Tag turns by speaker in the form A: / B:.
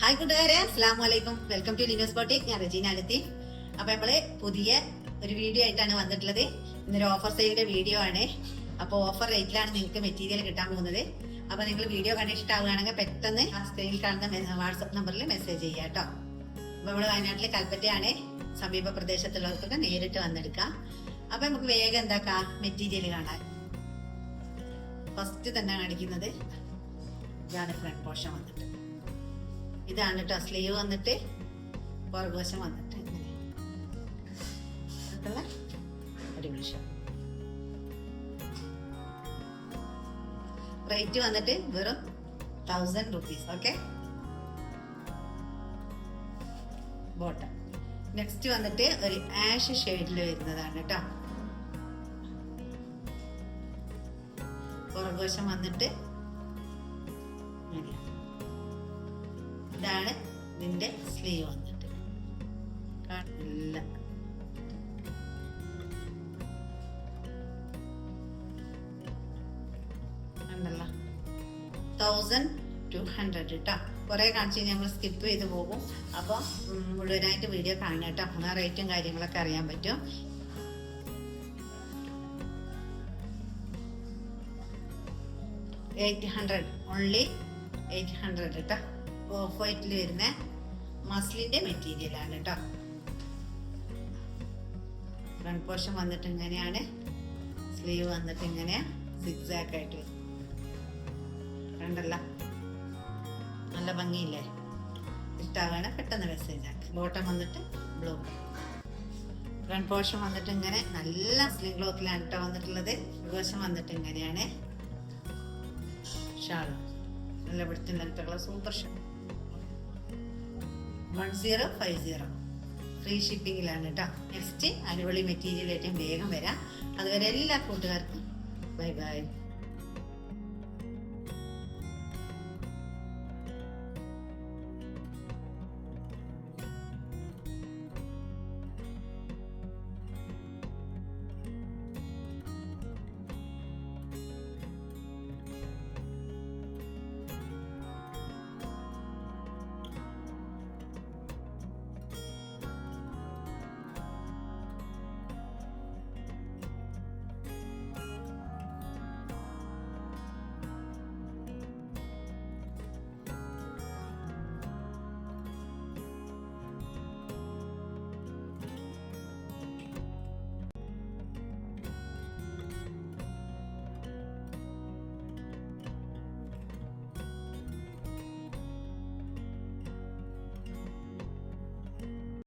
A: Hi കൂട്ടുകാരെ, അസ്സലാമു അലൈക്കും. Welcome to Lino's boutique. ഞാൻ റജീന അലത്തി. അപ്പൊ നമ്മള് പുതിയ ഒരു വീഡിയോ ആയിട്ടാണ് വന്നിട്ടുള്ളത്. ഇന്നൊരു ഓഫർ സെയിലിന്റെ വീഡിയോ ആണ്. അപ്പൊ ഓഫർ റേറ്റിലാണ് നിങ്ങൾക്ക് മെറ്റീരിയൽ കിട്ടാൻ പോകുന്നത്. അപ്പൊ നിങ്ങൾ വീഡിയോ കണ്ട് ഇഷ്ടമാവുകയാണെങ്കിൽ പെട്ടെന്ന് ആ സ്ക്രീനിൽ കാണുന്ന വാട്സപ്പ് നമ്പറിൽ മെസ്സേജ് ചെയ്യാം കേട്ടോ. അപ്പൊ നമ്മള് വയനാട്ടിലെ കൽപ്പറ്റയാണ്. സമീപ പ്രദേശത്തുള്ളവർക്കൊക്കെ നേരിട്ട് വന്നെടുക്കാം. അപ്പൊ നമുക്ക് വേഗം എന്താക്കാം മെറ്റീരിയൽ കാണാൻ. ഫസ്റ്റ് തന്നെ കാണിക്കുന്നത് ഇതാണ് ഫ്രണ്ട് പോർഷൻ വന്നിട്ട്. ഇതാണ് കേട്ടോ സ്ലീവ് വന്നിട്ട്, പുറകുവശം വന്നിട്ട് അടിപൊളി ഷോ. റേറ്റ് വന്നിട്ട് വെറും 1000 rupees. ഓക്കെ. ബോട്ടം നെക്സ്റ്റ് വന്നിട്ട് ഒരു ആഷ് ഷെയ്ഡിൽ വരുന്നതാണ് കേട്ടോ. പുറകുവശം വന്നിട്ട് ഇതാണ് ഇതിന്റെ സ്ലീവ് വന്നിട്ട്. കാണില്ല. കണ്ടല്ലോ, 1200 കേട്ടോ. കുറെ കാണിച്ചു കഴിഞ്ഞാൽ നമ്മൾ സ്കിപ്പ് ചെയ്ത് പോകും. അപ്പൊ മുഴുവനായിട്ട് വീഡിയോ കാണണം കേട്ടോ. ആ റേറ്റും കാര്യങ്ങളൊക്കെ അറിയാൻ പറ്റും. ഓൺലി 800 കേട്ടോ. ഓഫ് വൈറ്റിൽ വരുന്ന മസ്ലിന്റെ മെറ്റീരിയൽ ആണ് കേട്ടോ. ഫ്രണ്ട് പോർഷൻ വന്നിട്ട് ഇങ്ങനെയാണ്, സ്ലീവ് വന്നിട്ട് ഇങ്ങനെ സിക്സാക്ക് ആയിട്ട് വരും. കണ്ടല്ല, നല്ല ഭംഗിയില്ലേ? ഇഷ്ടാവാണ് പെട്ടെന്ന് മെസ്സേജ് ആക്കി. ബോട്ടം വന്നിട്ട് ബ്ലൂ. ഫ്രണ്ട് പോർഷൻ വന്നിട്ട് ഇങ്ങനെ നല്ല സ്ലിം ക്ലോത്തിലാണ് കേട്ടോ വന്നിട്ടുള്ളത്. വശം വന്നിട്ട് ഇങ്ങനെയാണ് ഷാൾ. നല്ല പിടുത്തം ലെങ്ത്തുള്ള സൂപ്പർ ഷാൾ. 1050 ഫ്രീ ഷിപ്പിങ്ങിലാണ് കേട്ടോ. നെക്സ്റ്റ് അടിപൊളി മെറ്റീരിയൽ ആയിട്ടും വേഗം വരാം. അതുവരെ എല്ലാ കൂട്ടുകാർക്കും ബൈ ബൈ.